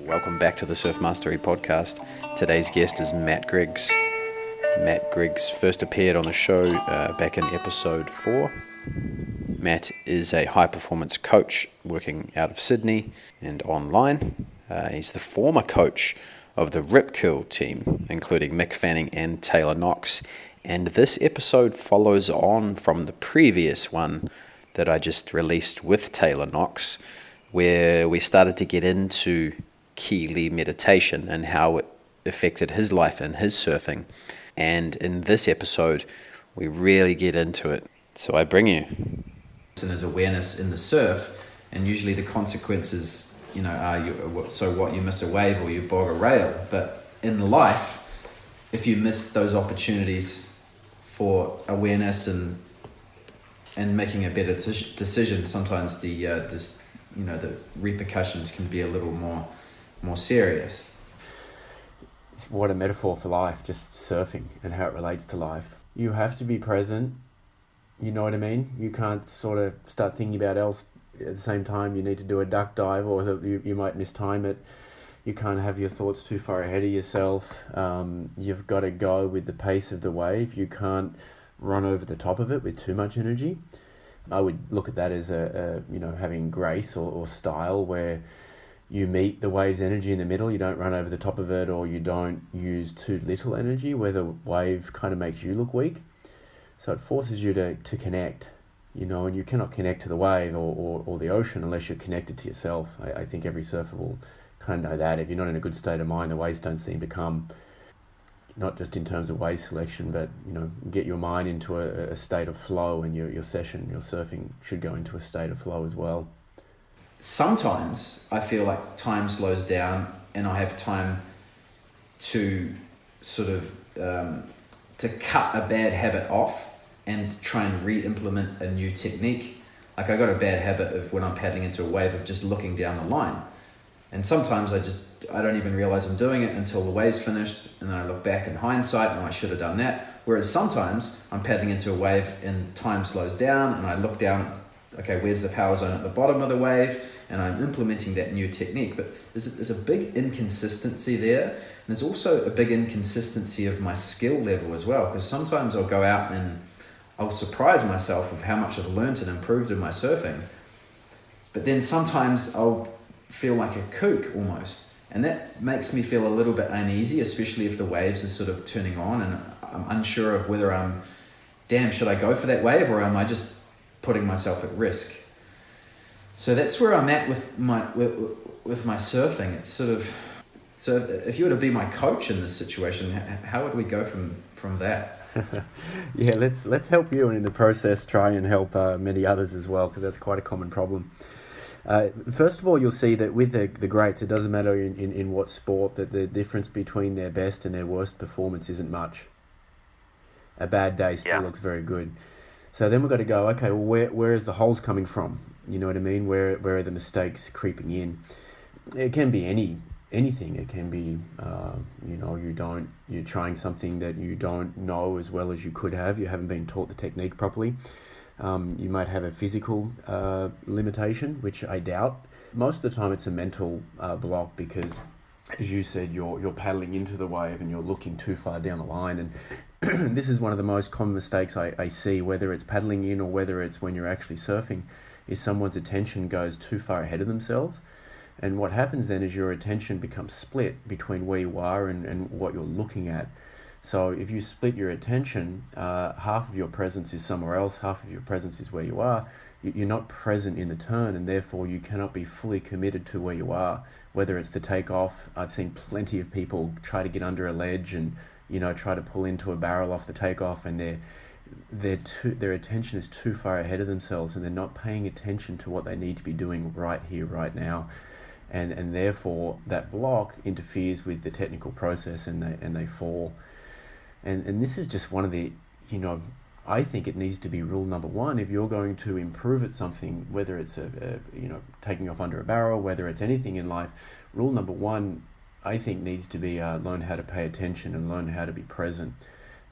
Welcome back to the Surf Mastery Podcast. Today's guest is Matt Griggs. Matt Griggs first appeared on the show back in episode 4. Matt is a high-performance coach working out of Sydney and online. He's the former coach of the Rip Curl team, including Mick Fanning and Taylor Knox. And this episode follows on from the previous one that I just released with Taylor Knox, where we started to get into Kelee Meditation and how it affected his life and his surfing. And in this episode, we really get into it. So I bring you. And there's awareness in the surf, and usually the consequences, are you miss a wave or you bog a rail. But in life, if you miss those opportunities for awareness and making a better decision, sometimes the repercussions can be a little more serious. What a metaphor for life, just surfing and how it relates to life. You have to be present, you know what I mean? You can't sort of start thinking about else at the same time. You need to do a duck dive, or you might mistime it. You can't have your thoughts too far ahead of yourself. You've got to go with the pace of the wave. You can't run over the top of it with too much energy. I would look at that as having grace or style, where you meet the wave's energy in the middle. You don't run over the top of it, or you don't use too little energy where the wave kind of makes you look weak. So it forces you to connect, and you cannot connect to the wave or the ocean unless you're connected to yourself. I think every surfer will kind of know that. If you're not in a good state of mind, the waves don't seem to come. Not just in terms of wave selection, but get your mind into a state of flow, and your session, your surfing should go into a state of flow as well. Sometimes I feel like time slows down and I have time to sort of to cut a bad habit off and try and re-implement a new technique. Like I got a bad habit of, when I'm paddling into a wave, of just looking down the line. And sometimes I don't even realize I'm doing it until the wave's finished, and then I look back in hindsight and I should have done that. Whereas sometimes I'm paddling into a wave and time slows down and I look down, okay, where's the power zone at the bottom of the wave? And I'm implementing that new technique. But there's a big inconsistency there. And there's also a big inconsistency of my skill level as well, because sometimes I'll go out and I'll surprise myself with how much I've learned and improved in my surfing. But then sometimes I'll feel like a kook almost. And that makes me feel a little bit uneasy, especially if the waves are sort of turning on and I'm unsure of whether should I go for that wave, or am I just putting myself at risk? So that's where I'm at with my surfing. It's sort of, so if you were to be my coach in this situation, how would we go from that? Yeah, let's help you, and in the process try and help many others as well, because that's quite a common problem. First of all, you'll see that with the greats, it doesn't matter in what sport, that the difference between their best and their worst performance isn't much. A bad day still looks very good. So then we've got to go, okay, well, where is the holes coming from? You know what I mean? Where are the mistakes creeping in? It can be anything. It can be, you're trying something that you don't know as well as you could have. You haven't been taught the technique properly. You might have a physical limitation, which I doubt. Most of the time it's a mental block, because, as you said, you're paddling into the wave and you're looking too far down the line. And this is one of the most common mistakes I see, whether it's paddling in or whether it's when you're actually surfing, is someone's attention goes too far ahead of themselves. And what happens then is your attention becomes split between where you are and what you're looking at. So if you split your attention, half of your presence is somewhere else, half of your presence is where you are. You're not present in the turn, and therefore you cannot be fully committed to where you are. Whether it's to take off, I've seen plenty of people try to get under a ledge and try to pull into a barrel off the takeoff, and their attention is too far ahead of themselves, and they're not paying attention to what they need to be doing right here, right now. And therefore that block interferes with the technical process, and they fall. And this is just one of the, I think it needs to be rule number one. If you're going to improve at something, whether it's taking off under a barrel, whether it's anything in life, rule number one, I think, needs to be learn how to pay attention and learn how to be present.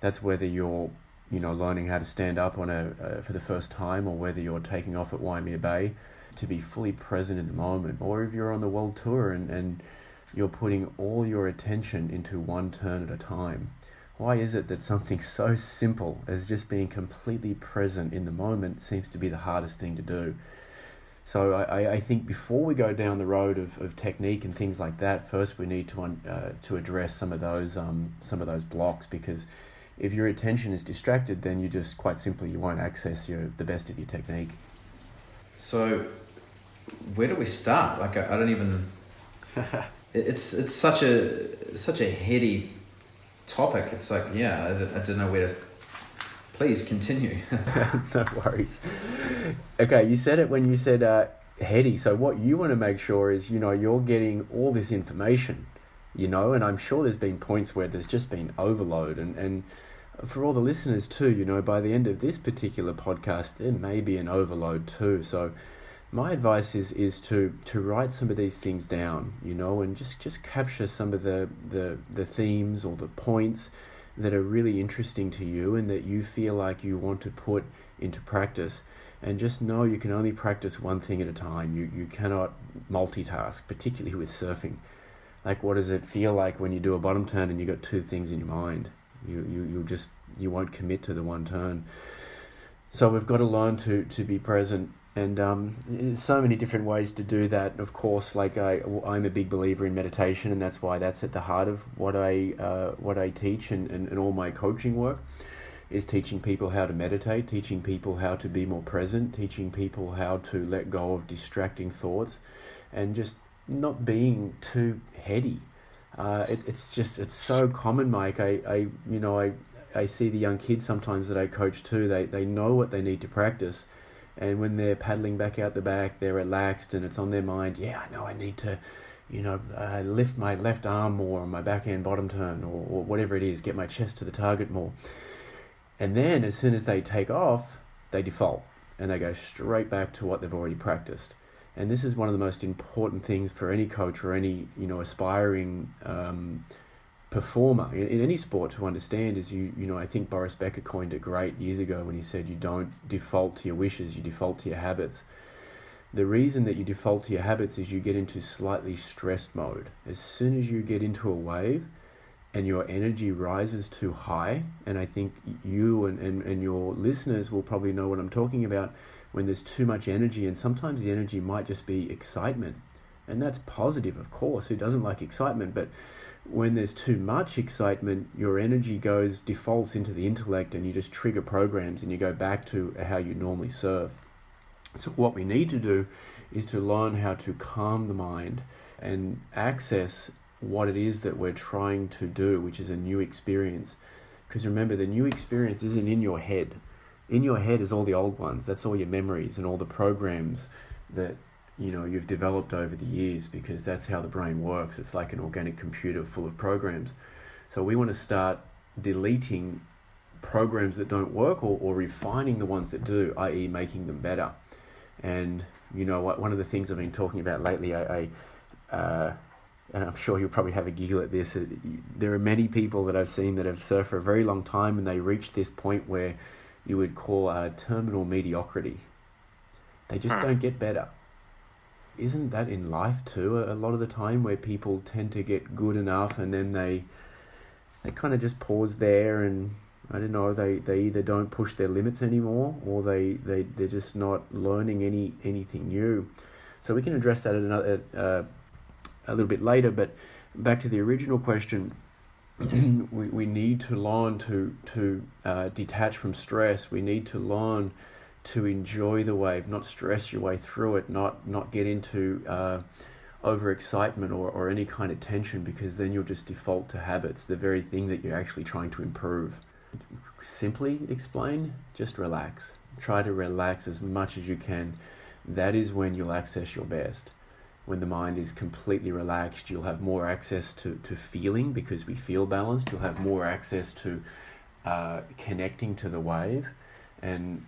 That's whether you're learning how to stand up for the first time, or whether you're taking off at Waimea Bay, to be fully present in the moment. Or if you're on the world tour and you're putting all your attention into one turn at a time. Why is it that something so simple as just being completely present in the moment seems to be the hardest thing to do? So I think before we go down the road of technique and things like that, first we need to address some of those blocks, because if your attention is distracted, then you just quite simply you won't access the best of your technique. So where do we start? Like I don't even. It's such a heady topic. It's like, yeah, I don't know where to. Please continue. No worries. Okay, you said it when you said heady. So what you want to make sure is, you're getting all this information, and I'm sure there's been points where there's just been overload. And for all the listeners too, by the end of this particular podcast, there may be an overload too. So my advice is to write some of these things down, and just capture some of the themes or the points that are really interesting to you and that you feel like you want to put into practice. And just know you can only practice one thing at a time. You cannot multitask, particularly with surfing. Like, what does it feel like when you do a bottom turn and you got two things in your mind? You won't commit to the one turn. So we've got to learn to be present. And there's so many different ways to do that. Of course, like I'm a big believer in meditation, and that's why that's at the heart of what I teach and all my coaching work is teaching people how to meditate, teaching people how to be more present, teaching people how to let go of distracting thoughts, and just not being too heady. It's so common, Mike. I see the young kids sometimes that I coach too. They know what they need to practice. And when they're paddling back out the back, they're relaxed and it's on their mind. Yeah, I know I need to, lift my left arm more on my backhand bottom turn or whatever it is, get my chest to the target more. And then as soon as they take off, they default and they go straight back to what they've already practiced. And this is one of the most important things for any coach or any, aspiring performer in any sport to understand is I think Boris Becker coined it great years ago when he said you don't default to your wishes, you default to your habits. The reason that you default to your habits is you get into slightly stressed mode. As soon as you get into a wave and your energy rises too high, and I think you and your listeners will probably know what I'm talking about, when there's too much energy, and sometimes the energy might just be excitement. And that's positive, of course. Who doesn't like excitement? But when there's too much excitement, your energy defaults into the intellect and you just trigger programs and you go back to how you normally serve. So what we need to do is to learn how to calm the mind and access what it is that we're trying to do, which is a new experience. Because remember, the new experience isn't in your head. In your head is all the old ones. That's all your memories and all the programs that you've developed over the years, because that's how the brain works. It's like an organic computer full of programs. So we want to start deleting programs that don't work or refining the ones that do, i.e. making them better. And one of the things I've been talking about lately, and I'm sure you'll probably have a giggle at this, there are many people that I've seen that have surfed for a very long time and they reach this point where you would call terminal mediocrity. They just don't get better. Isn't that in life too? A lot of the time where people tend to get good enough and then they kind of just pause there, and I don't know, they either don't push their limits anymore or they're just not learning anything new. So we can address that a little bit later, but back to the original question, we need to learn to detach from stress. We need to learn to enjoy the wave, not stress your way through it, not get into overexcitement or any kind of tension, because then you'll just default to habits, the very thing that you're actually trying to improve. Simply explain, just relax. Try to relax as much as you can. That is when you'll access your best. When the mind is completely relaxed, you'll have more access to feeling, because we feel balanced. You'll have more access to connecting to the wave, and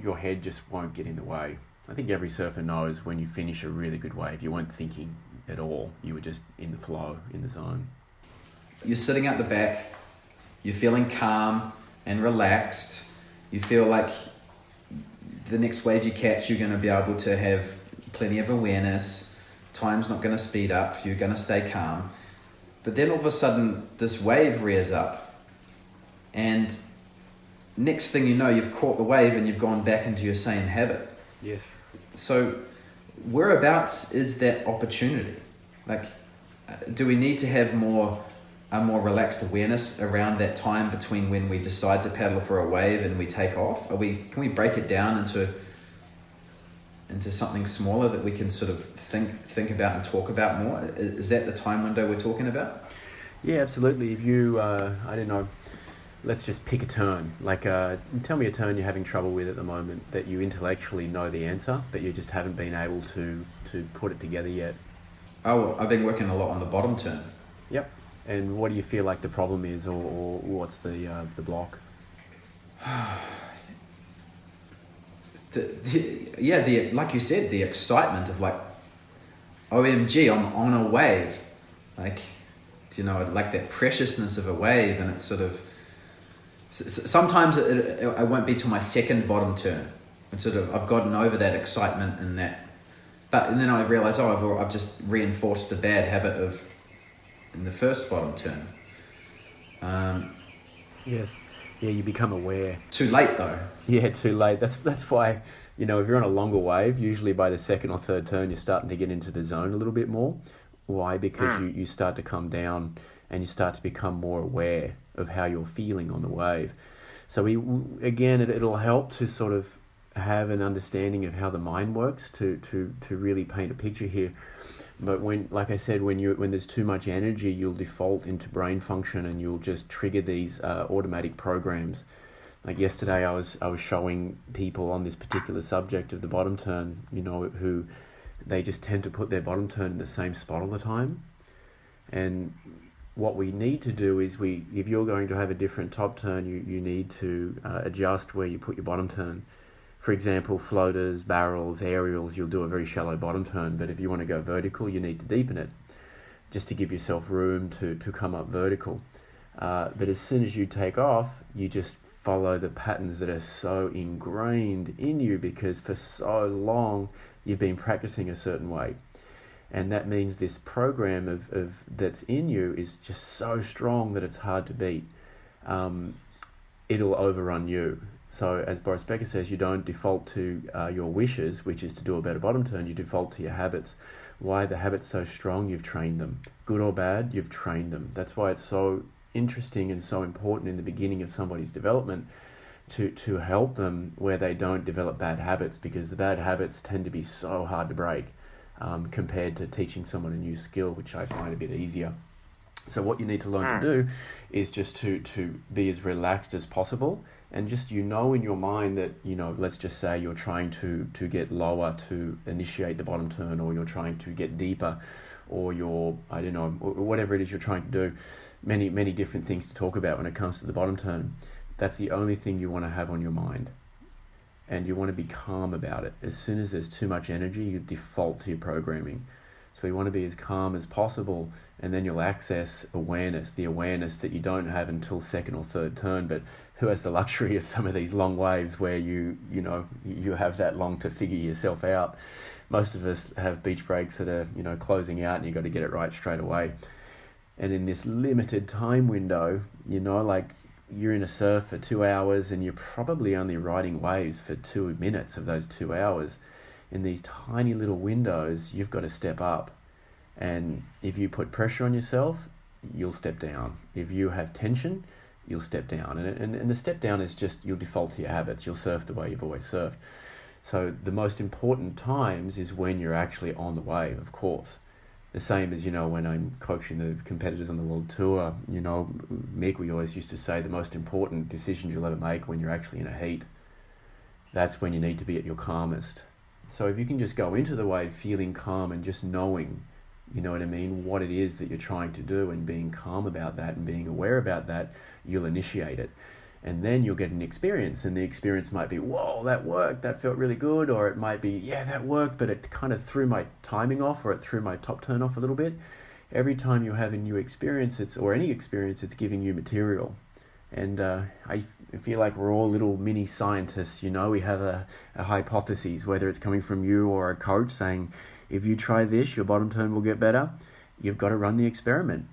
your head just won't get in the way. I think every surfer knows when you finish a really good wave, you weren't thinking at all. You were just in the flow, in the zone. You're sitting at the back, you're feeling calm and relaxed. You feel like the next wave you catch, you're going to be able to have plenty of awareness. time's not going to speed up, you're going to stay calm. But then all of a sudden, this wave rears up, and next thing you know, you've caught the wave and you've gone back into your same habit. Yes. So whereabouts is that opportunity? Like, do we need to have a more relaxed awareness around that time between when we decide to paddle for a wave and we take off? Can we break it down into something smaller that we can sort of think about and talk about more? Is that the time window we're talking about? Yeah, absolutely. If you, I don't know, let's just pick a turn. Like, tell me a turn you're having trouble with at the moment that you intellectually know the answer, but you just haven't been able to put it together yet. Oh, well, I've been working a lot on the bottom turn. Yep. And what do you feel like the problem is, or what's the block? Like you said, the excitement of like, OMG, I'm on a wave. Like, like that preciousness of a wave, and it's sort of, sometimes it won't be till my second bottom turn. And sort of, I've gotten over that excitement and that, and then I realise, I've just reinforced the bad habit of in the first bottom turn. Yes. Yeah, you become aware. Too late though. Yeah, too late. That's why, if you're on a longer wave, usually by the second or third turn, you're starting to get into the zone a little bit more. Why? Because you start to come down and you start to become more aware of how you're feeling on the wave. So it'll help to sort of have an understanding of how the mind works to really paint a picture here. But like I said, when there's too much energy, you'll default into brain function and you'll just trigger these automatic programs. Like yesterday, I was showing people on this particular subject of the bottom turn, who they just tend to put their bottom turn in the same spot all the time. And what we need to do is if you're going to have a different top turn, you need to adjust where you put your bottom turn. For example, floaters, barrels, aerials, you'll do a very shallow bottom turn, but if you want to go vertical, you need to deepen it just to give yourself room to come up vertical. But as soon as you take off, you just follow the patterns that are so ingrained in you because for so long you've been practicing a certain way. And that means this program of that's in you is just so strong that it's hard to beat. It'll overrun you. So as Boris Becker says, you don't default to your wishes, which is to do a better bottom turn. You default to your habits. Why the habits so strong? You've trained them. Good or bad, you've trained them. That's why it's so interesting and so important in the beginning of somebody's development to help them where they don't develop bad habits, because the bad habits tend to be so hard to break compared to teaching someone a new skill, which I find a bit easier. So what you need to learn to do is just to be as relaxed as possible, and just in your mind that, let's just say you're trying to get lower to initiate the bottom turn, or you're trying to get deeper, or whatever it is you're trying to do. Many, many different things to talk about when it comes to the bottom turn. That's the only thing you want to have on your mind. And you want to be calm about it. As soon as there's too much energy, you default to your programming. So you want to be as calm as possible, and then you'll access awareness, the awareness that you don't have until second or third turn. But who has the luxury of some of these long waves where you have that long to figure yourself out? Most of us have beach breaks that are, closing out, and you've got to get it right straight away. And in this limited time window, like you're in a surf for 2 hours and you're probably only riding waves for 2 minutes of those 2 hours. In these tiny little windows, you've got to step up. And if you put pressure on yourself, you'll step down. If you have tension, you'll step down. And the step down is just you'll default to your habits. You'll surf the way you've always surfed. So the most important times is when you're actually on the wave, of course. The same as, when I'm coaching the competitors on the world tour, Mick, we always used to say the most important decisions you'll ever make when you're actually in a heat. That's when you need to be at your calmest. So if you can just go into the wave feeling calm and just knowing, what it is that you're trying to do, and being calm about that and being aware about that, you'll initiate it. And then you'll get an experience, and the experience might be, whoa, that worked, that felt really good, or it might be, yeah, that worked, but it kind of threw my timing off, or it threw my top turn off a little bit. Every time you have a new experience, it's giving you material. And I feel like we're all little mini scientists, we have a hypothesis, whether it's coming from you or a coach saying, if you try this, your bottom turn will get better. You've got to run the experiment.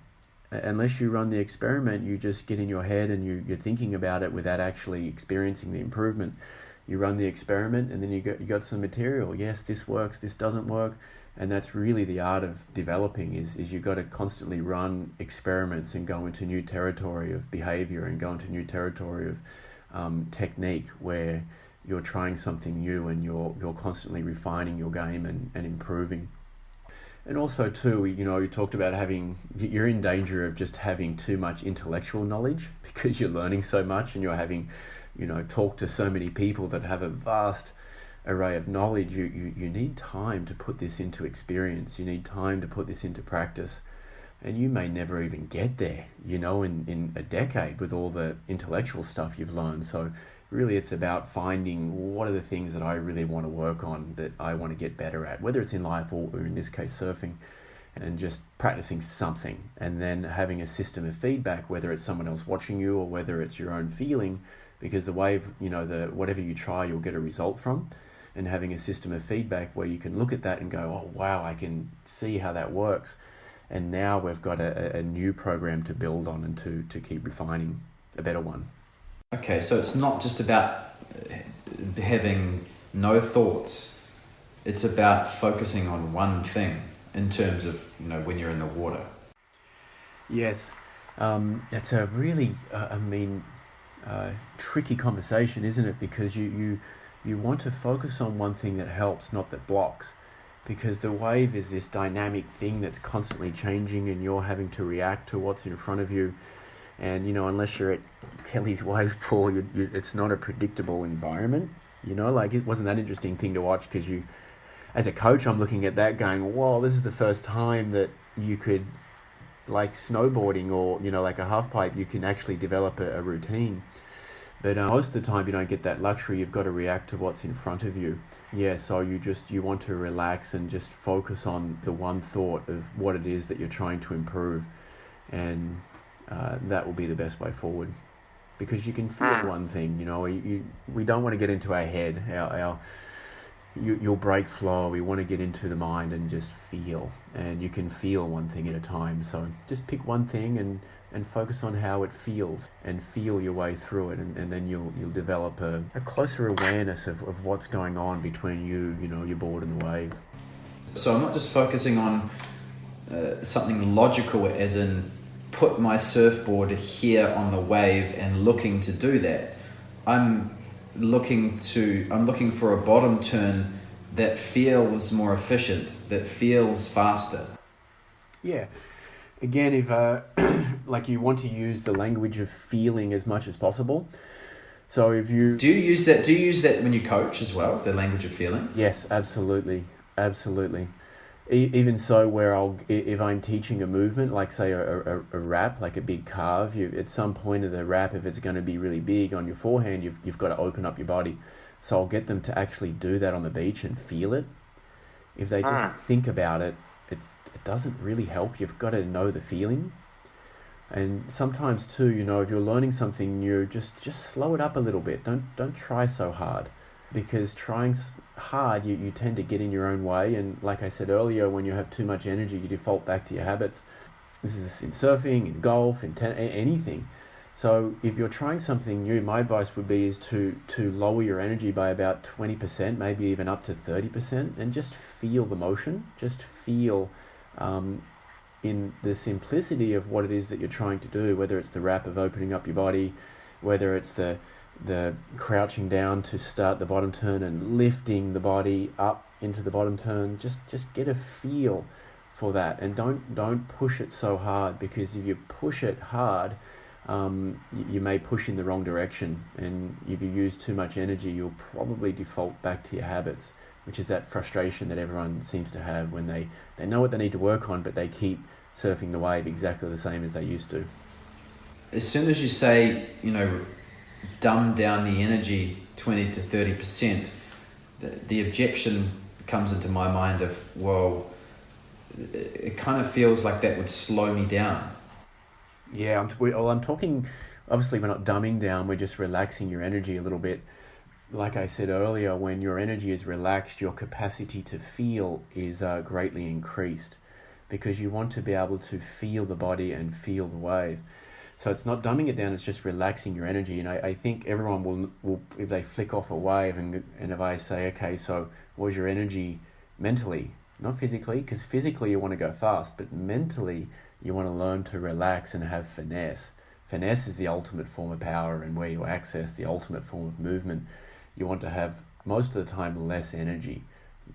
Unless you run the experiment, you just get in your head and you're thinking about it without actually experiencing the improvement. You run the experiment and then you got some material. Yes, this works, this doesn't work. And that's really the art of developing is you've got to constantly run experiments and go into new territory of behavior and go into new territory of technique where you're trying something new and you're constantly refining your game and improving. And also too, you talked about you're in danger of just having too much intellectual knowledge because you're learning so much and you're having, talked to so many people that have a vast array of knowledge. You need time to put this into experience. You need time to put this into practice. And you may never even get there, in a decade with all the intellectual stuff you've learned. So really it's about finding what are the things that I really want to work on, that I want to get better at, whether it's in life or in this case surfing, and just practicing something and then having a system of feedback, whether it's someone else watching you or whether it's your own feeling, because the wave, whatever you try, you'll get a result from. And having a system of feedback where you can look at that and go, oh, wow, I can see how that works. And now we've got a new program to build on and to keep refining a better one. Okay, so it's not just about having no thoughts. It's about focusing on one thing in terms of, when you're in the water. Yes. That's a really, tricky conversation, isn't it? Because you want to focus on one thing that helps, not that blocks. Because the wave is this dynamic thing that's constantly changing and you're having to react to what's in front of you. And, unless you're at Kelee's wave pool, it's not a predictable environment. It wasn't that interesting thing to watch because as a coach, I'm looking at that going, whoa, this is the first time that you could, like snowboarding or, like a half pipe, you can actually develop a routine. But most of the time you don't get that luxury. You've got to react to what's in front of you. Yeah, so you want to relax and just focus on the one thought of what it is that you're trying to improve. And that will be the best way forward. Because you can feel one thing, we don't want to get into our head. You'll break flow. We want to get into the mind and just feel. And you can feel one thing at a time. So just pick one thing and focus on how it feels and feel your way through it. And then you'll develop a closer awareness of what's going on between your board and the wave. So I'm not just focusing on something logical as in put my surfboard here on the wave and looking to do that. I'm looking for a bottom turn that feels more efficient, that feels faster. Yeah. Again, if you want to use the language of feeling as much as possible. So if you do you use that when you coach as well, the language of feeling? Yes, absolutely. Even so, if I'm teaching a movement, like say a wrap, like a big carve, at some point of the wrap, if it's going to be really big on your forehand, you've got to open up your body. So I'll get them to actually do that on the beach and feel it. If they just think about it, it doesn't really help. You've got to know the feeling. And sometimes too, if you're learning something new, just slow it up a little bit. Don't try so hard. Because trying hard, you tend to get in your own way. And like I said earlier, when you have too much energy, you default back to your habits. This is in surfing, in golf, in anything. So if you're trying something new, my advice would be is to lower your energy by about 20%, maybe even up to 30%, and just feel the motion. Just feel in the simplicity of what it is that you're trying to do, whether it's the wrap of opening up your body, whether it's the crouching down to start the bottom turn and lifting the body up into the bottom turn. Just get a feel for that, and don't push it so hard, because if you push it hard, you may push in the wrong direction, and if you use too much energy, you'll probably default back to your habits, which is that frustration that everyone seems to have when they know what they need to work on, but they keep surfing the wave exactly the same as they used to. As soon as you say, dumb down the energy 20 to 30%, the objection comes into my mind of, well, it kind of feels like that would slow me down. Yeah, I'm talking, obviously we're not dumbing down, we're just relaxing your energy a little bit. like I said earlier, when your energy is relaxed, your capacity to feel is greatly increased, because you want to be able to feel the body and feel the wave. So it's not dumbing it down, it's just relaxing your energy. And I think everyone will, if they flick off a wave, and if I say, okay, so what was your energy mentally? Not physically, because physically you want to go fast, but mentally you want to learn to relax and have finesse. Finesse is the ultimate form of power, and where you access the ultimate form of movement. You want to have, most of the time, less energy.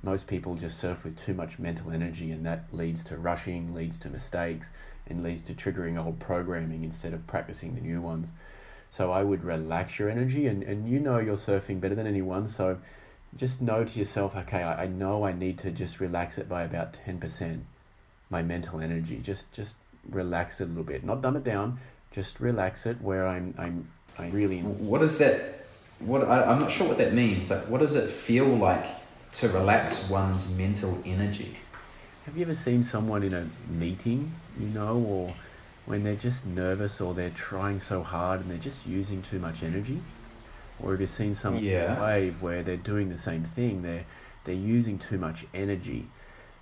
Most people just surf with too much mental energy, and that leads to rushing, leads to mistakes, and leads to triggering old programming instead of practicing the new ones. So I would relax your energy, and you know you're surfing better than anyone, so just know to yourself, okay, I know I need to just relax it by about 10%, my mental energy. Just relax it a little bit. Not dumb it down, just relax it where I'm really... What is that? I'm not sure what that means. Like, what does it feel like to relax one's mental energy? Have you ever seen someone in a meeting, or when they're just nervous, or they're trying so hard and they're just using too much energy? Or have you seen someone in a wave where they're doing the same thing? They're using too much energy.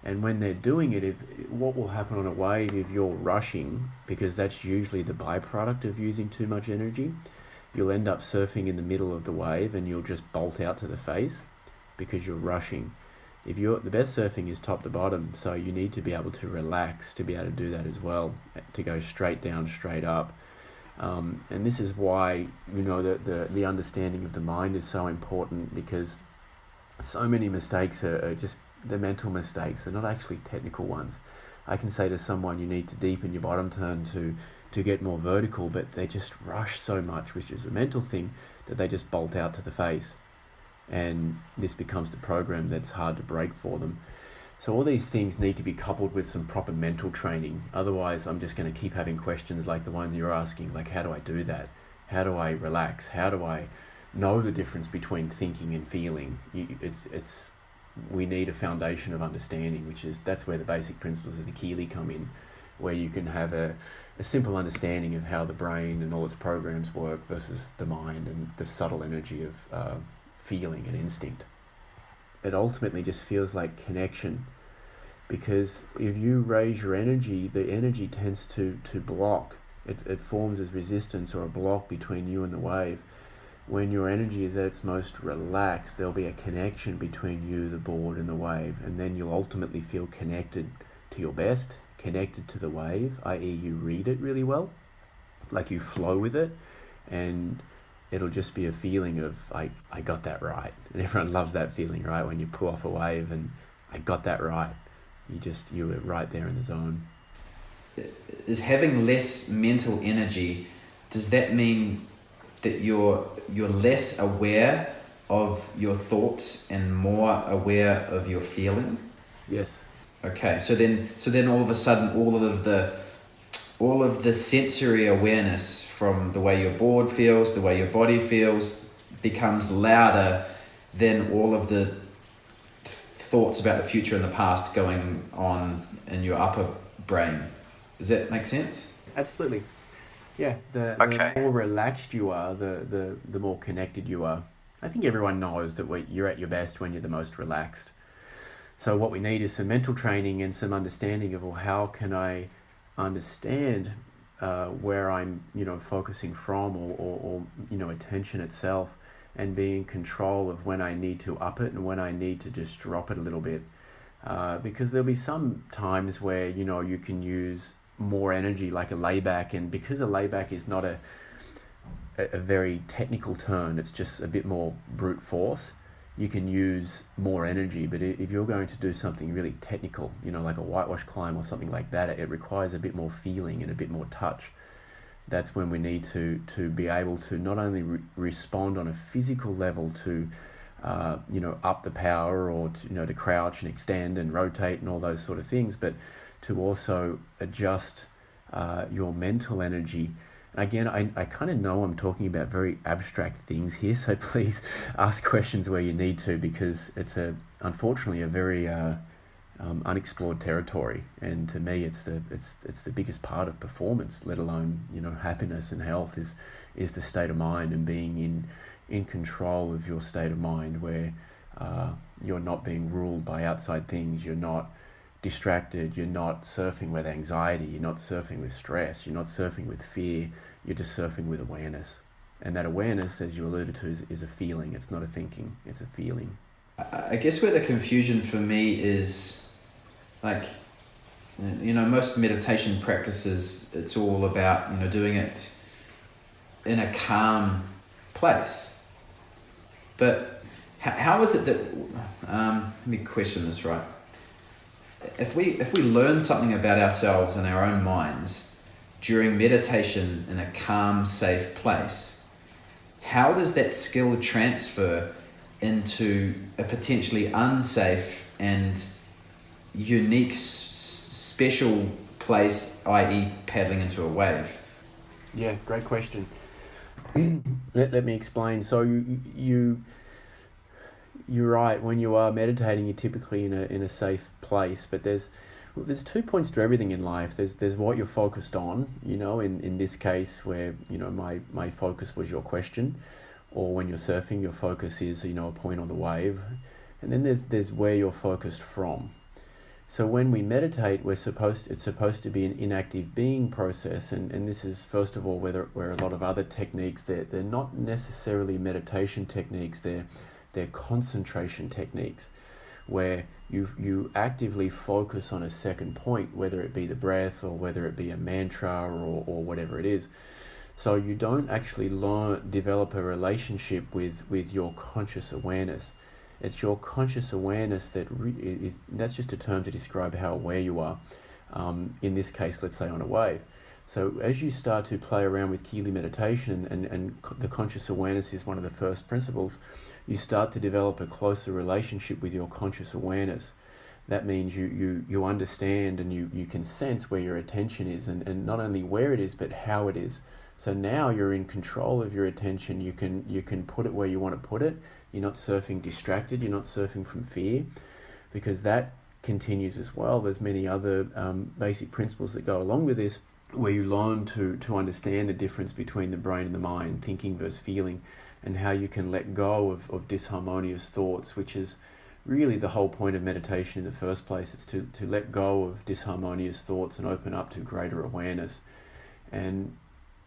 And when they're doing it, what will happen on a wave if you're rushing, because that's usually the byproduct of using too much energy, you'll end up surfing in the middle of the wave and you'll just bolt out to the face because you're rushing. The best surfing is top to bottom, so you need to be able to relax to be able to do that as well, to go straight down, straight up. And this is why, the understanding of the mind is so important, because so many mistakes are just the mental mistakes. They're not actually technical ones. I can say to someone, you need to deepen your bottom turn to get more vertical, but they just rush so much, which is a mental thing, that they just bolt out to the face. And this becomes the program that's hard to break for them. So all these things need to be coupled with some proper mental training. Otherwise, I'm just going to keep having questions like the one you're asking, like, how do I do that? How do I relax? How do I know the difference between thinking and feeling? We need a foundation of understanding, that's where the basic principles of the Kelee come in, where you can have a simple understanding of how the brain and all its programs work versus the mind and the subtle energy of feeling and instinct. It ultimately just feels like connection, because if you raise your energy, the energy tends to block. It forms as resistance or a block between you and the wave. When your energy is at its most relaxed, there'll be a connection between you, the board, and the wave, and then you'll ultimately feel connected to your best, connected to the wave, i.e. you read it really well, like you flow with it, and it'll just be a feeling of, I got that right. And everyone loves that feeling, right? When you pull off a wave and I got that right. You were right there in the zone. Is having less mental energy, does that mean that you're less aware of your thoughts and more aware of your feeling? Yes. Okay, so then all of a sudden all of the sensory awareness from the way your board feels, the way your body feels, becomes louder than all of the thoughts about the future and the past going on in your upper brain. Does that make sense? Absolutely. Yeah, the more relaxed you are, the more connected you are. I think everyone knows that you're at your best when you're the most relaxed. So what we need is some mental training and some understanding of, well, how can I understand where I'm, focusing from, or attention itself, and be in control of when I need to up it and when I need to just drop it a little bit. Because there'll be some times where, you can use more energy, like a layback, and because a layback is not a very technical turn, it's just a bit more brute force, you can use more energy. But if you're going to do something really technical, like a whitewash climb or something like that, it requires a bit more feeling and a bit more touch. That's when we need to be able to not only respond on a physical level to up the power, or to crouch and extend and rotate and all those sort of things, but to also adjust your mental energy. Again, I kind of know I'm talking about very abstract things here, so please ask questions where you need to, because it's unfortunately a very unexplored territory, and to me, it's the biggest part of performance. Let alone happiness and health is the state of mind, and being in control of your state of mind, where you're not being ruled by outside things. You're not distracted. You're not surfing with anxiety. You're not surfing with stress. You're not surfing with fear. You're just surfing with awareness. And that awareness, as you alluded to, is a feeling. It's not a thinking. It's a feeling. I guess where the confusion for me is, like, most meditation practices, it's all about, doing it in a calm place. But how is it that, let me question this right. If we learn something about ourselves and our own minds during meditation in a calm, safe place, how does that skill transfer into a potentially unsafe and unique, special place, i.e. paddling into a wave? Yeah, great question. Let me explain. So you're right. When you are meditating, you're typically in a safe place. But there's 2 points to everything in life. There's what you're focused on. In this case, where my focus was your question, or when you're surfing, your focus is a point on the wave, and then there's where you're focused from. So when we meditate, it's supposed to be an inactive being process, and this is, first of all, where a lot of other techniques, they're not necessarily meditation techniques, they're concentration techniques, where you actively focus on a second point, whether it be the breath or whether it be a mantra or whatever it is. So you don't actually develop a relationship with your conscious awareness. It's your conscious awareness that's just a term to describe how aware you are. In this case, let's say on a wave. So as you start to play around with Kelee Meditation, and the conscious awareness is one of the first principles, you start to develop a closer relationship with your conscious awareness. That means you understand and you can sense where your attention is, and not only where it is, but how it is. So now you're in control of your attention. You can put it where you want to put it. You're not surfing distracted. You're not surfing from fear, because that continues as well. There's many other basic principles that go along with this, where you learn to understand the difference between the brain and the mind, thinking versus feeling, and how you can let go of disharmonious thoughts, which is really the whole point of meditation in the first place. It's to let go of disharmonious thoughts and open up to greater awareness. And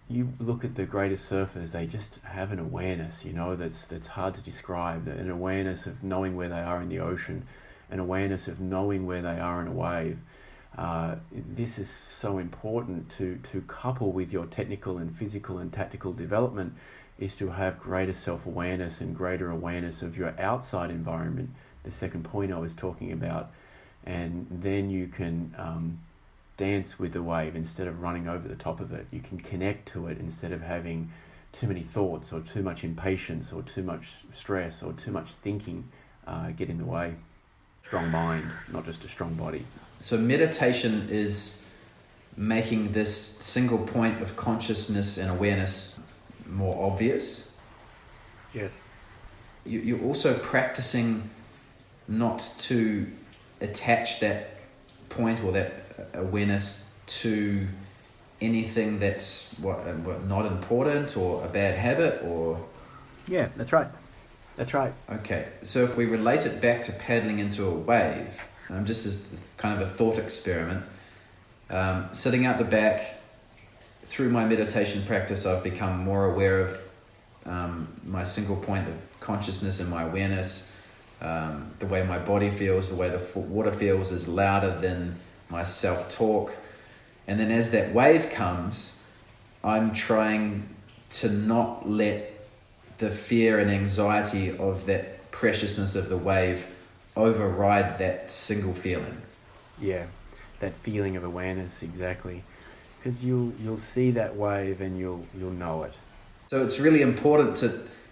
you look at the greatest surfers, they just have an awareness, that's hard to describe, an awareness of knowing where they are in the ocean, an awareness of knowing where they are in a wave. This is so important to couple with your technical and physical and tactical development, is to have greater self-awareness and greater awareness of your outside environment, the second point I was talking about. And then you can dance with the wave instead of running over the top of it. You can connect to it instead of having too many thoughts or too much impatience or too much stress or too much thinking get in the way. Strong mind, not just a strong body. So meditation is making this single point of consciousness and awareness more obvious. Yes. You're also practicing not to attach that point or that awareness to anything that's what not important or a bad habit, or... Yeah, that's right. Okay, so if we relate it back to paddling into a wave, just as kind of a thought experiment, sitting out the back, through my meditation practice, I've become more aware of my single point of consciousness and my awareness. The way my body feels, the way the water feels is louder than my self-talk. And then as that wave comes, I'm trying to not let the fear and anxiety of that preciousness of the wave override that single feeling. Yeah, that feeling of awareness, exactly. Because you'll see that wave and you'll know it. So it's really important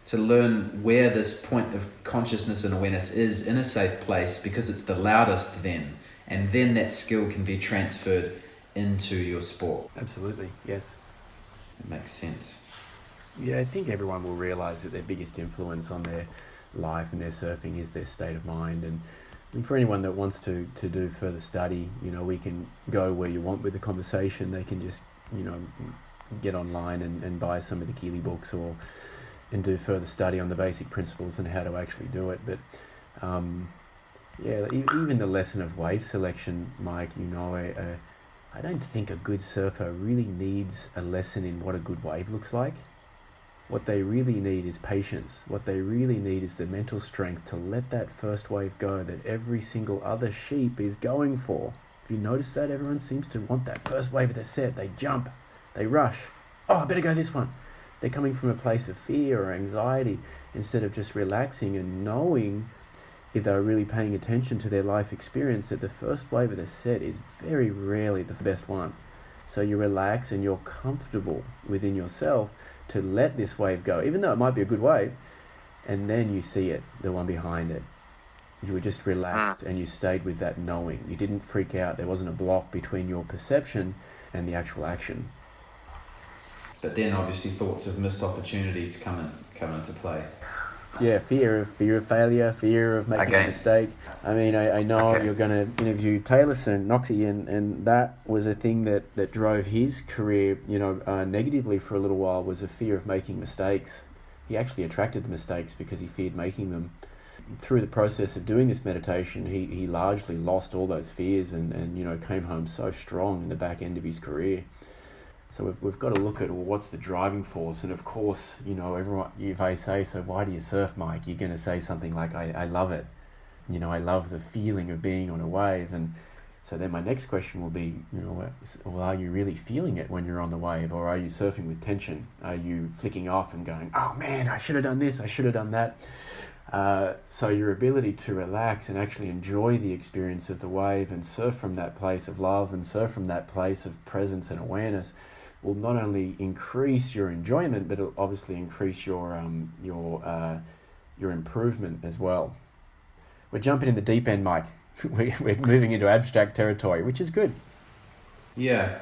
to learn where this point of consciousness and awareness is in a safe place, because it's the loudest then, and then that skill can be transferred into your sport. Absolutely, yes. It makes sense. Yeah, I think everyone will realise that their biggest influence on their life and their surfing is their state of mind. And And for anyone that wants to do further study, we can go where you want with the conversation. They can just, get online and buy some of the Kelee books and do further study on the basic principles and how to actually do it. But even the lesson of wave selection, Mike, I don't think a good surfer really needs a lesson in what a good wave looks like. What they really need is patience. What they really need is the mental strength to let that first wave go that every single other sheep is going for. If you notice that, everyone seems to want that first wave of their set. They jump, they rush. Oh, I better go this one. They're coming from a place of fear or anxiety instead of just relaxing and knowing, if they're really paying attention to their life experience, that the first wave of the set is very rarely the best one. So you relax and you're comfortable within yourself to let this wave go, even though it might be a good wave, and then you see it, the one behind it. You were just relaxed and you stayed with that knowing. You didn't freak out. There wasn't a block between your perception and the actual action. But then obviously thoughts of missed opportunities come into play. Yeah, fear of failure, fear of making a mistake. I mean, I know you're going to interview Taylorson, Knoxy, and that was a thing that drove his career, negatively for a little while, was a fear of making mistakes. He actually attracted the mistakes because he feared making them. Through the process of doing this meditation, he largely lost all those fears and came home so strong in the back end of his career. So we've got to look at what's the driving force. And of course, everyone, if I say, so why do you surf, Mike? You're going to say something like, I love it. I love the feeling of being on a wave. And so then my next question will be, well, are you really feeling it when you're on the wave? Or are you surfing with tension? Are you flicking off and going, oh man, I should have done this, I should have done that? So your ability to relax and actually enjoy the experience of the wave and surf from that place of love and surf from that place of presence and awareness will not only increase your enjoyment, but it'll obviously increase your improvement as well. We're jumping in the deep end, Mike. We're moving into abstract territory, which is good. Yeah,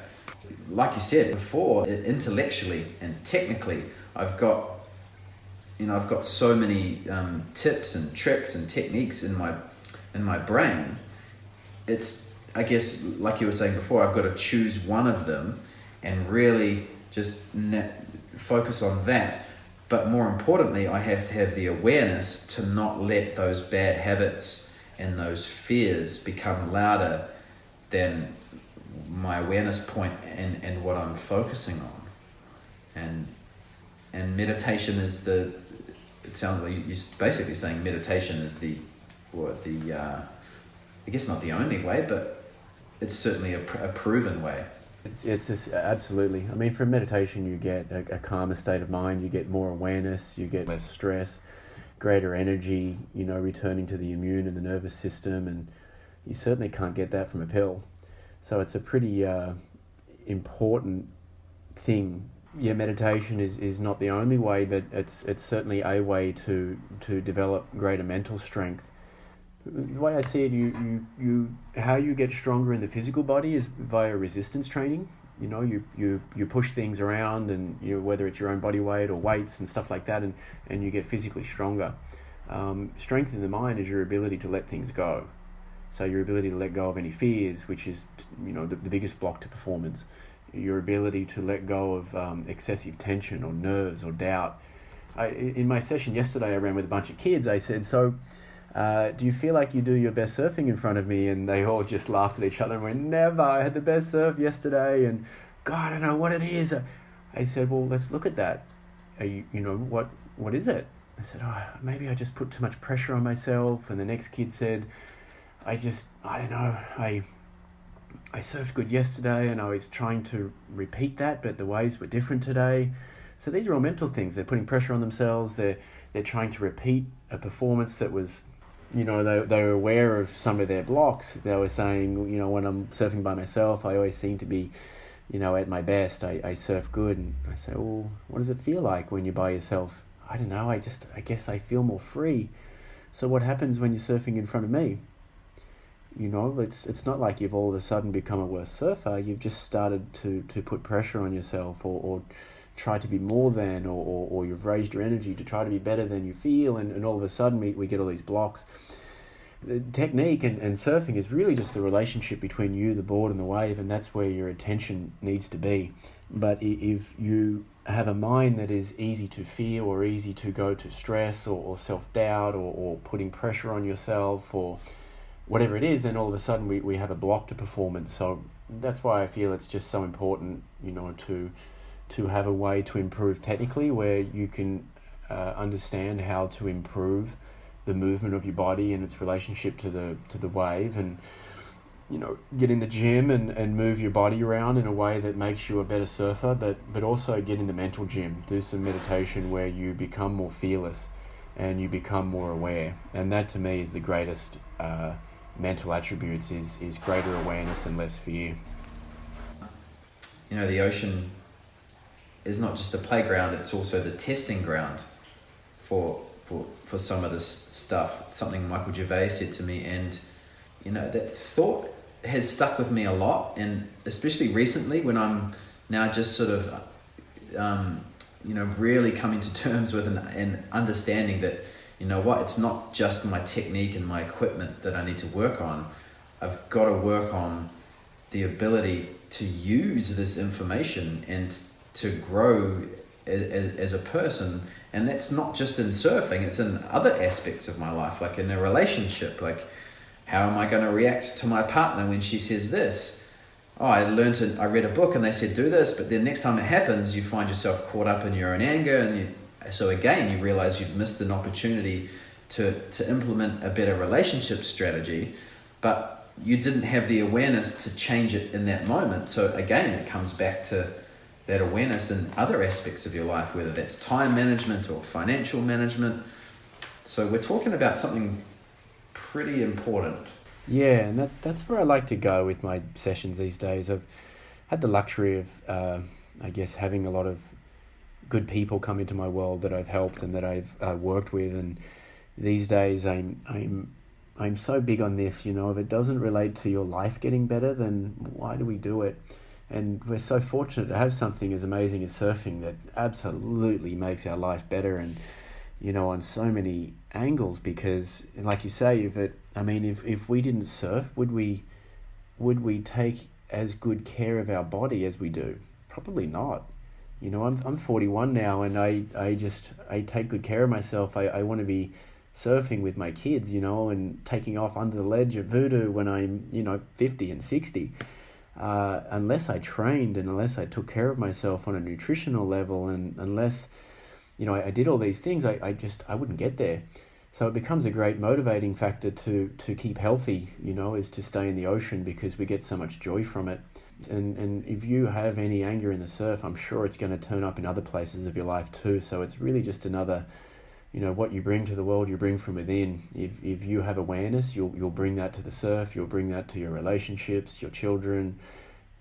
like you said before, intellectually and technically, I've got so many tips and tricks and techniques in my brain. It's, I guess, like you were saying before, I've got to choose one of them and really just focus on that. But more importantly, I have to have the awareness to not let those bad habits and those fears become louder than my awareness point and what I'm focusing on. And meditation is it sounds like you're basically saying meditation is I guess not the only way, but it's certainly a proven way. It's absolutely. I mean, from meditation, you get a calmer state of mind, you get more awareness, you get less stress, greater energy, returning to the immune and the nervous system, and you certainly can't get that from a pill. So it's a pretty important thing. Yeah, meditation is not the only way, but it's certainly a way to develop greater mental strength. The way I see it, you how you get stronger in the physical body is via resistance training. You push things around, and whether it's your own body weight or weights and stuff like that, and you get physically stronger. Strength in the mind is your ability to let things go. So your ability to let go of any fears, which is the biggest block to performance. Your ability to let go of excessive tension or nerves or doubt. In my session yesterday, I ran with a bunch of kids. I said, so do you feel like you do your best surfing in front of me? And they all just laughed at each other and went, never. I had the best surf yesterday, and God, I don't know what it is. I said, well, let's look at that. What is it? I said, maybe I just put too much pressure on myself. And the next kid said, I don't know, I surfed good yesterday and I was trying to repeat that, but the waves were different today. So these are all mental things. They're putting pressure on themselves. They're trying to repeat a performance that was, they were aware of some of their blocks. They were saying, when I'm surfing by myself, I always seem to be, at my best. I surf good. And I say, well, what does it feel like when you're by yourself? I don't know. I guess I feel more free. So what happens when you're surfing in front of me? It's not like you've all of a sudden become a worse surfer. You've just started to put pressure on yourself or try to be more than, or you've raised your energy to try to be better than you feel, and all of a sudden we get all these blocks. The technique and surfing is really just the relationship between you, the board, and the wave, and that's where your attention needs to be. But if you have a mind that is easy to fear or easy to go to stress or self-doubt or putting pressure on yourself or whatever it is, then all of a sudden we have a block to performance. So that's why I feel it's just so important, to have a way to improve technically where you can understand how to improve the movement of your body and its relationship to the wave, and get in the gym and move your body around in a way that makes you a better surfer, but also get in the mental gym, do some meditation where you become more fearless and you become more aware. And that to me is the greatest mental attributes, is greater awareness and less fear. The ocean is not just the playground, it's also the testing ground for some of this stuff. Something Michael Gervais said to me, and that thought has stuck with me a lot, and especially recently when I'm now just sort of really coming to terms with and understanding that it's not just my technique and my equipment that I need to work on. I've got to work on the ability to use this information and to grow as a person. And that's not just in surfing, it's in other aspects of my life, like in a relationship. Like, how am I going to react to my partner when she says this? Oh, I read a book and they said do this, but then next time it happens, you find yourself caught up in your own anger, and so again, you realize you've missed an opportunity to implement a better relationship strategy, but you didn't have the awareness to change it in that moment. So again, it comes back to that awareness in other aspects of your life, whether that's time management or financial management. So we're talking about something pretty important. Yeah, and that's where I like to go with my sessions these days. I've had the luxury of, having a lot of good people come into my world that I've helped and that I've worked with, and these days I'm so big on this. If it doesn't relate to your life getting better, then why do we do it? And we're so fortunate to have something as amazing as surfing that absolutely makes our life better, and on so many angles. Because, like you say, if we didn't surf, would we take as good care of our body as we do? Probably not. I'm 41 now, and I take good care of myself. I want to be surfing with my kids, and taking off under the ledge at Voodoo when I'm 50 and 60. Unless I trained and unless I took care of myself on a nutritional level, and unless I did all these things, I wouldn't get there. So it becomes a great motivating factor to keep healthy, is to stay in the ocean, because we get so much joy from it. And if you have any anger in the surf, I'm sure it's going to turn up in other places of your life too. So it's really just another, what you bring to the world, you bring from within. If you have awareness, you'll bring that to the surf, you'll bring that to your relationships, your children,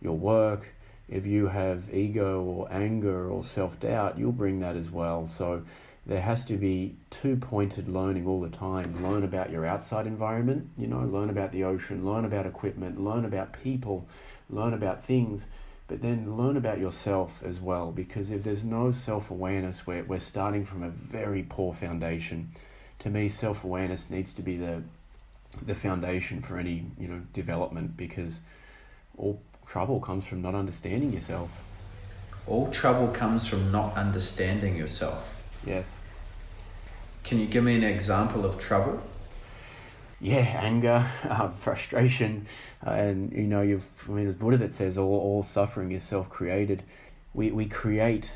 your work. If you have ego or anger or self-doubt, you'll bring that as well. So there has to be two-pointed learning all the time. Learn about your outside environment, learn about the ocean, learn about equipment, learn about people, learn about things, but then learn about yourself as well. Because if there's no self-awareness, we're starting from a very poor foundation. To me, self-awareness needs to be the foundation for any development, because all trouble comes from not understanding yourself. All trouble comes from not understanding yourself. Yes. Can you give me an example of trouble? Yeah, anger, frustration, and it's Buddha that says all suffering is self-created. We create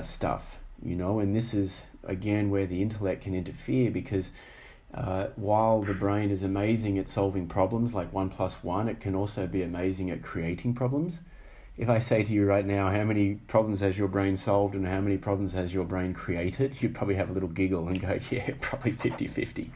stuff, and this is again where the intellect can interfere, because while the brain is amazing at solving problems like 1 + 1, it can also be amazing at creating problems. If I say to you right now, how many problems has your brain solved and how many problems has your brain created, you'd probably have a little giggle and go, yeah, probably 50-50.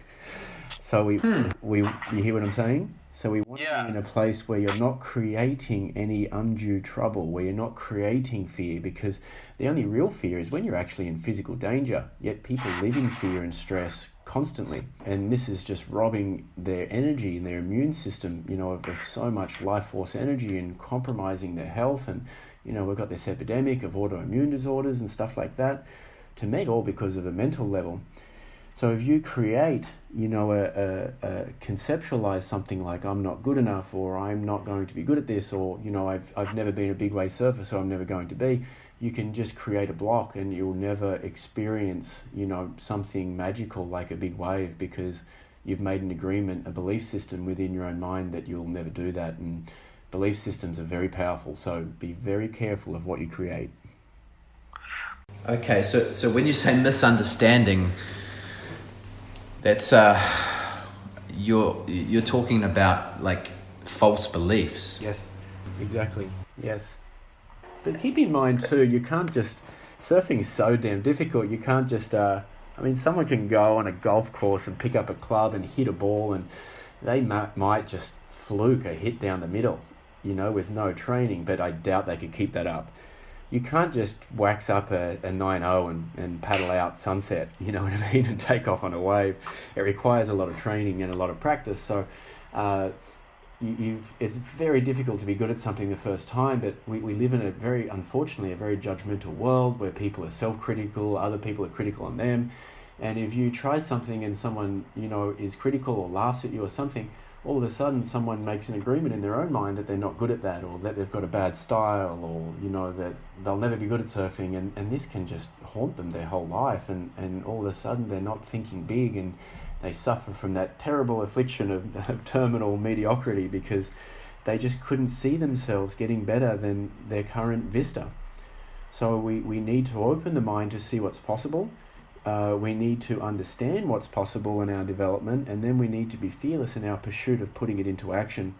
So you hear what I'm saying? So we want to be in a place where you're not creating any undue trouble, where you're not creating fear, because the only real fear is when you're actually in physical danger. Yet people live in fear and stress constantly, and this is just robbing their energy and their immune system, of so much life force energy, and compromising their health. And we've got this epidemic of autoimmune disorders and stuff like that, to me all because of a mental level. So if you create, a conceptualize something like I'm not good enough, or I'm not going to be good at this, or, I've never been a big wave surfer, so I'm never going to be, you can just create a block and you'll never experience, something magical like a big wave, because you've made an agreement, a belief system within your own mind that you'll never do that. And belief systems are very powerful, so be very careful of what you create. Okay, so when you say misunderstanding, that's you're talking about like false beliefs. Yes, exactly. Yes. But keep in mind too, you can't just, surfing is so damn difficult, you can't just, someone can go on a golf course and pick up a club and hit a ball, and they might just fluke a hit down the middle, with no training, but I doubt they could keep that up. You can't just wax up a 9-0 and paddle out sunset, you know what I mean, and take off on a wave. It requires a lot of training and a lot of practice. So it's very difficult to be good at something the first time, but we live in unfortunately, a very judgmental world where people are self-critical, other people are critical on them. And if you try something and someone, is critical or laughs at you or something, all of a sudden someone makes an agreement in their own mind that they're not good at that, or that they've got a bad style, or, that they'll never be good at surfing. And this can just haunt them their whole life. And all of a sudden they're not thinking big, and they suffer from that terrible affliction of terminal mediocrity, because they just couldn't see themselves getting better than their current vista. So we need to open the mind to see what's possible. We need to understand what's possible in our development, and then we need to be fearless in our pursuit of putting it into action,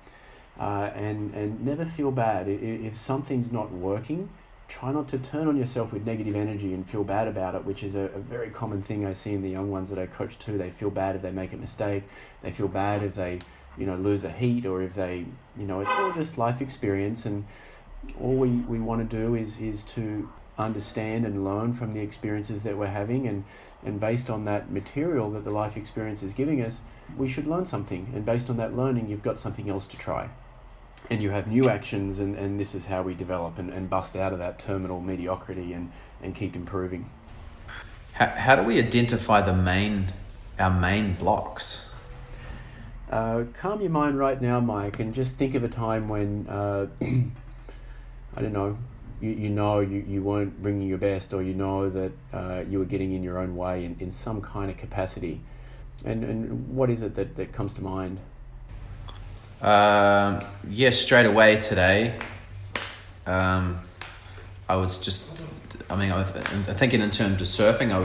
and never feel bad. If something's not working, try not to turn on yourself with negative energy and feel bad about it, which is a very common thing I see in the young ones that I coach too. They feel bad if they make a mistake. They feel bad if they, lose a heat, or if they, it's all just life experience. And all we want to do is to understand and learn from the experiences that we're having, and based on that material that the life experience is giving us, we should learn something, and based on that learning you've got something else to try, and you have new actions, and this is how we develop and bust out of that terminal mediocrity and keep improving. How do we identify our main blocks? Calm your mind right now, Mike, and just think of a time when I don't know, you weren't bringing your best, or that you were getting in your own way in some kind of capacity. And what is it that comes to mind? Yes, straight away today. I was just, I'm thinking in terms of surfing. I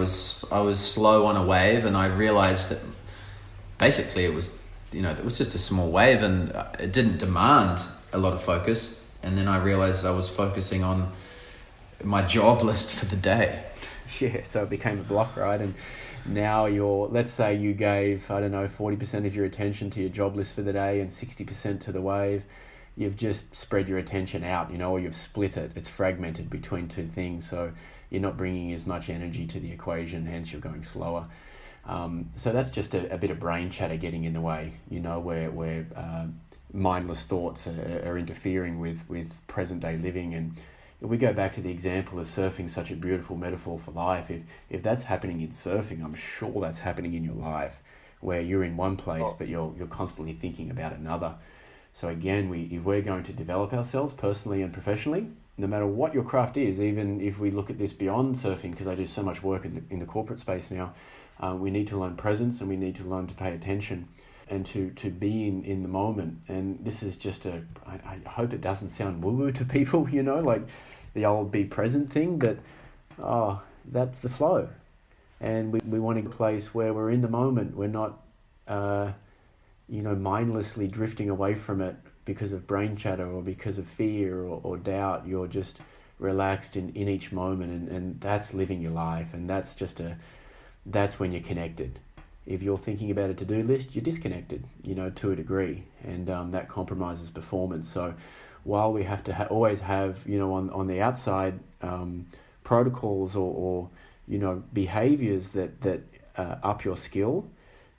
was slow on a wave, and I realized that basically it was just a small wave, and it didn't demand a lot of focus. And then I realized I was focusing on my job list for the day. Yeah, so it became a block, right? And now let's say you gave, 40% of your attention to your job list for the day and 60% to the wave. You've just spread your attention out, or you've split it. It's fragmented between two things. So you're not bringing as much energy to the equation, hence you're going slower. So that's just a bit of brain chatter getting in the way, where mindless thoughts are interfering with present day living. And if we go back to the example of surfing, such a beautiful metaphor for life, if that's happening in surfing, I'm sure that's happening in your life, where you're in one place but you're constantly thinking about another. So again, if we're going to develop ourselves personally and professionally, no matter what your craft is, even if we look at this beyond surfing, because I do so much work in the corporate space now, we need to learn presence, and we need to learn to pay attention, and to be in the moment. And this is just I hope it doesn't sound woo-woo to people, like the old be present thing, but that's the flow. And we want a place where we're in the moment. We're not, mindlessly drifting away from it because of brain chatter or because of fear or doubt. You're just relaxed in each moment, and that's living your life. And that's when you're connected. If you're thinking about a to-do list, you're disconnected, to a degree, and that compromises performance. So while we have to always have, on the outside, protocols or behaviors that up your skill,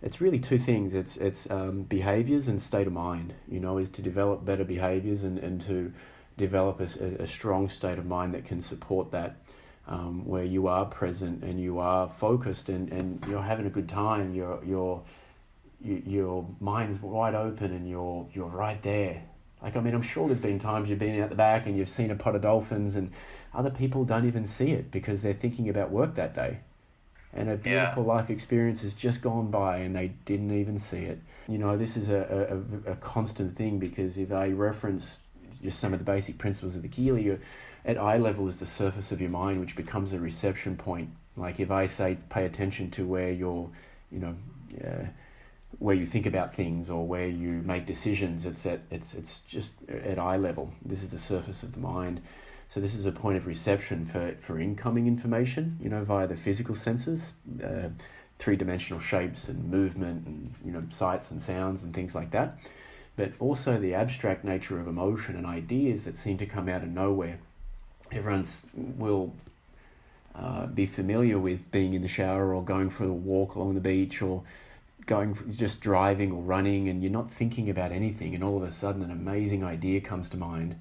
it's really two things. It's behaviors and state of mind, is to develop better behaviors and to develop a strong state of mind that can support that. where you are present and you are focused and you're having a good time. Your mind's wide open and you're right there. Like, I mean, I'm sure there's been times you've been out the back and you've seen a pod of dolphins and other people don't even see it because they're thinking about work that day. And a beautiful life experience has just gone by and they didn't even see it. You know, this is a constant thing, because if I reference just some of the basic principles of the Kelee, at eye level is the surface of your mind, which becomes a reception point. Like if I say pay attention to where you're, where you think about things or where you make decisions, it's just at eye level. This is the surface of the mind. So this is a point of reception for incoming information, via the physical senses, three-dimensional shapes and movement and, sights and sounds and things like that. But also the abstract nature of emotion and ideas that seem to come out of nowhere. Everyone will be familiar with being in the shower or going for a walk along the beach or just driving or running, and you're not thinking about anything, and all of a sudden an amazing idea comes to mind.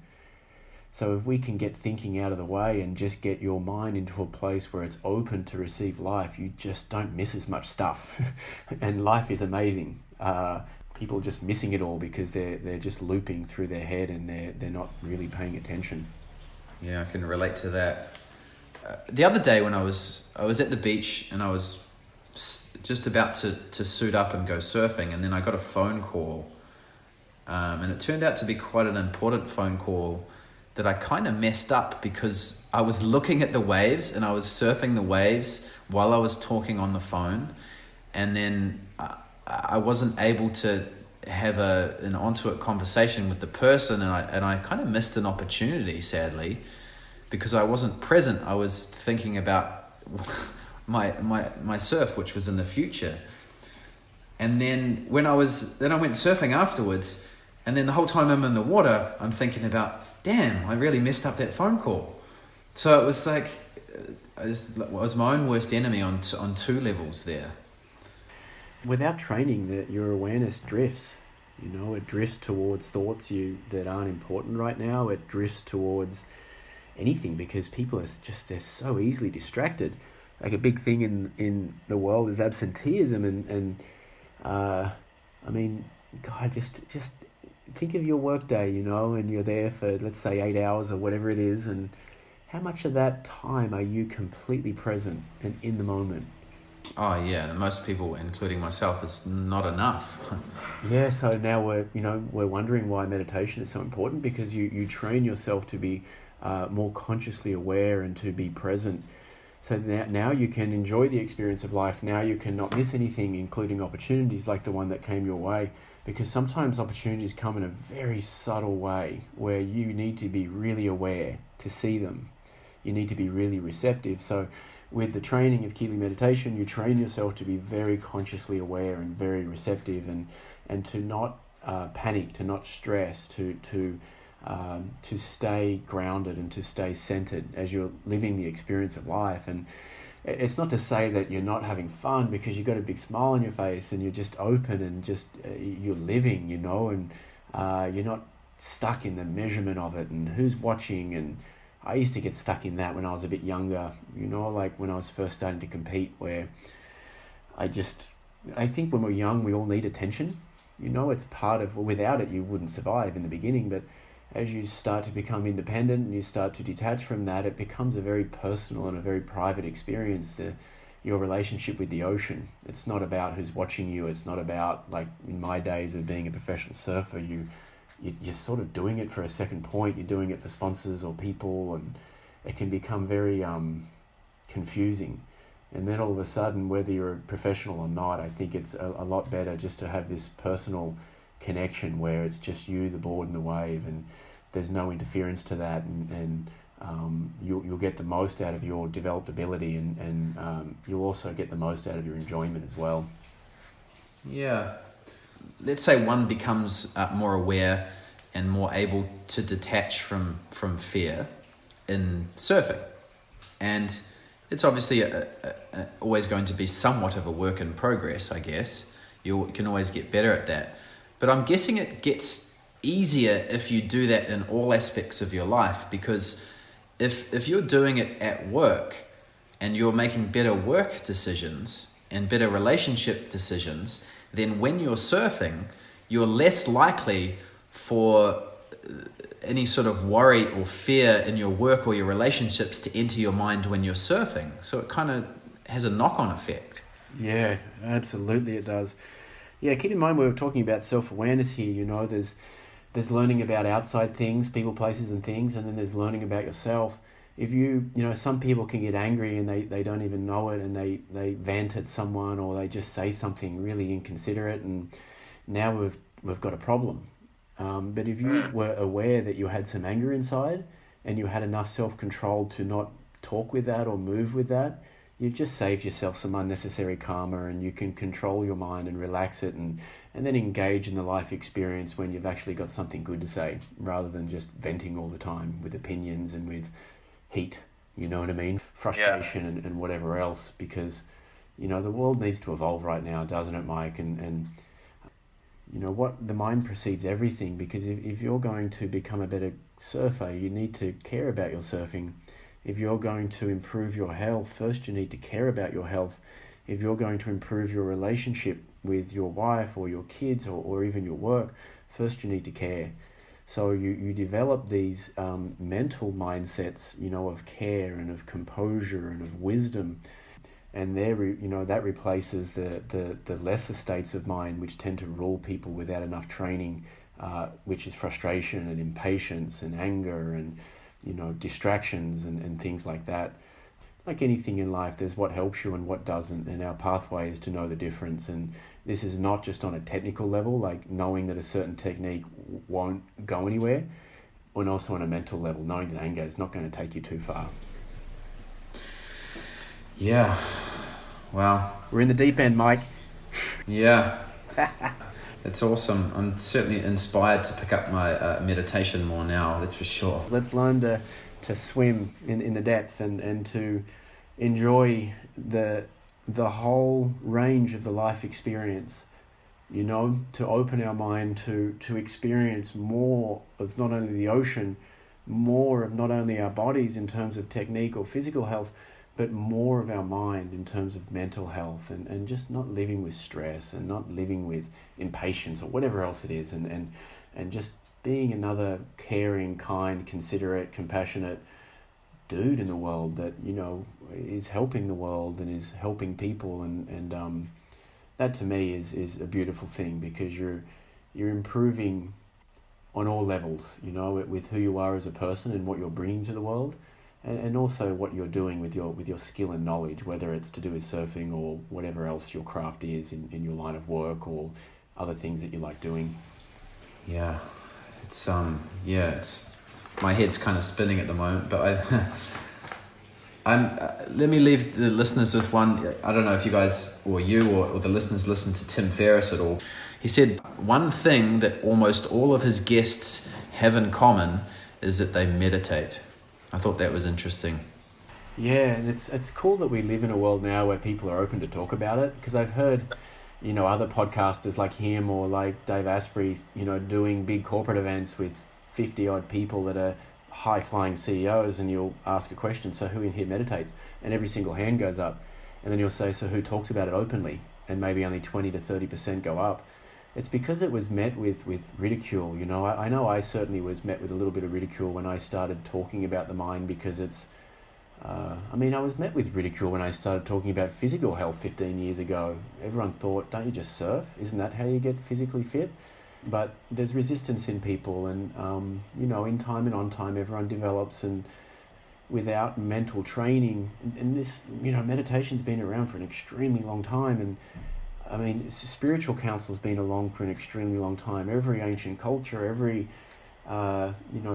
So if we can get thinking out of the way and just get your mind into a place where it's open to receive life, you just don't miss as much stuff. And life is amazing. People just missing it all because they're just looping through their head and they're not really paying attention. Yeah, I can relate to that. The other day when I was at the beach and I was just about to suit up and go surfing, and then I got a phone call, and it turned out to be quite an important phone call that I kind of messed up because I was looking at the waves and I was surfing the waves while I was talking on the phone, and then I wasn't able to have an on-to-it conversation with the person, and I kind of missed an opportunity, sadly, because I wasn't present. I was thinking about my surf, which was in the future. And then when I went surfing afterwards, and then the whole time I'm in the water, I'm thinking about, damn, I really messed up that phone call. So it was like, I was my own worst enemy on two levels there. Without training, your awareness drifts. It drifts towards thoughts that aren't important right now. It drifts towards anything because people they're so easily distracted. Like a big thing in the world is absenteeism, and I mean, God, just think of your work day, and you're there for, let's say, 8 hours or whatever it is, and how much of that time are you completely present and in the moment? Oh yeah, most people, including myself, is not enough. Yeah, so now we're wondering why meditation is so important, because you train yourself to be more consciously aware and to be present. So now you can enjoy the experience of life. Now you can not miss anything, including opportunities like the one that came your way, because sometimes opportunities come in a very subtle way where you need to be really aware to see them. You need to be really receptive. So with the training of Kelee Meditation, you train yourself to be very consciously aware and very receptive, and to not panic, to not stress, to stay grounded and to stay centered as you're living the experience of life. And it's not to say that you're not having fun, because you've got a big smile on your face and you're just open and just you're living, and you're not stuck in the measurement of it and who's watching. And I used to get stuck in that when I was a bit younger, like when I was first starting to compete, where I think when we're young, we all need attention. It's part of, without it, you wouldn't survive in the beginning. But as you start to become independent and you start to detach from that, it becomes a very personal and a very private experience, your relationship with the ocean. It's not about who's watching you. It's not about, like in my days of being a professional surfer, you're sort of doing it for a second point. You're doing it for sponsors or people, and it can become very confusing. And then all of a sudden, whether you're a professional or not, I think it's a lot better just to have this personal connection where it's just you, the board, and the wave, and there's no interference to that, and you'll get the most out of your developed ability, and you'll also get the most out of your enjoyment as well. Yeah. Let's say one becomes more aware and more able to detach from fear in surfing. And it's obviously always going to be somewhat of a work in progress, I guess. You can always get better at that. But I'm guessing it gets easier if you do that in all aspects of your life, because if you're doing it at work and you're making better work decisions and better relationship decisions, then when you're surfing, you're less likely for any sort of worry or fear in your work or your relationships to enter your mind when you're surfing. So it kind of has a knock-on effect. Yeah, absolutely it does. Yeah, keep in mind we were talking about self-awareness here. You know, there's learning about outside things, people, places and things, and then there's learning about yourself. If you know, some people can get angry and they don't even know it, and they vent at someone, or they just say something really inconsiderate, and now we've got a problem. But if you were aware that you had some anger inside and you had enough self-control to not talk with that or move with that, you've just saved yourself some unnecessary karma, and you can control your mind and relax it, and then engage in the life experience when you've actually got something good to say, rather than just venting all the time with opinions and with heat, you know what I mean? Frustration and whatever else, because, you know, the world needs to evolve right now, doesn't it, Mike? And you know what, the mind precedes everything, because if you're going to become a better surfer, you need to care about your surfing. If you're going to improve your health, first you need to care about your health. If you're going to improve your relationship with your wife or your kids or even your work, first you need to care. So you develop these mental mindsets, you know, of care and of composure and of wisdom. And that replaces the lesser states of mind, which tend to rule people without enough training, which is frustration and impatience and anger and, you know, distractions and things like that. Like anything in life, there's what helps you and what doesn't, and our pathway is to know the difference. And this is not just on a technical level, like knowing that a certain technique won't go anywhere, and also on a mental level, knowing that anger is not going to take you too far. Yeah. Wow. We're in the deep end, Mike. Yeah. It's awesome. I'm certainly inspired to pick up my meditation more now, that's for sure. Let's learn to swim in the depth and to enjoy the whole range of the life experience, you know, to open our mind to experience more of not only the ocean, more of not only our bodies in terms of technique or physical health, but more of our mind in terms of mental health, and just not living with stress and not living with impatience or whatever else it is, and just being another caring, kind, considerate, compassionate dude in the world that, you know, is helping the world and is helping people, and that to me is a beautiful thing, because you're improving on all levels, you know, with who you are as a person and what you're bringing to the world. And also what you're doing with your skill and knowledge, whether it's to do with surfing or whatever else your craft is in your line of work or other things that you like doing. Yeah, it's my head's kind of spinning at the moment, but let me leave the listeners with one. I don't know if you guys or the listeners listen to Tim Ferriss at all. He said one thing that almost all of his guests have in common is that they meditate. I thought that was interesting. Yeah, and it's cool that we live in a world now where people are open to talk about it, because I've heard, you know, other podcasters like him or like Dave Asprey, you know, doing big corporate events with 50 odd people that are high-flying CEOs, and you'll ask a question, so who in here meditates? And every single hand goes up. And then you'll say, so who talks about it openly? And maybe only 20 to 30% go up. It's because it was met with ridicule. You know, I know I certainly was met with a little bit of ridicule when I started talking about the mind, because it's, I was met with ridicule when I started talking about physical health 15 years ago. Everyone thought, don't you just surf? Isn't that how you get physically fit? But there's resistance in people, and, you know, in time and on time, everyone develops, and without mental training, and this, you know, meditation's been around for an extremely long time, and I mean, spiritual counsel's been along for an extremely long time. Every ancient culture, every,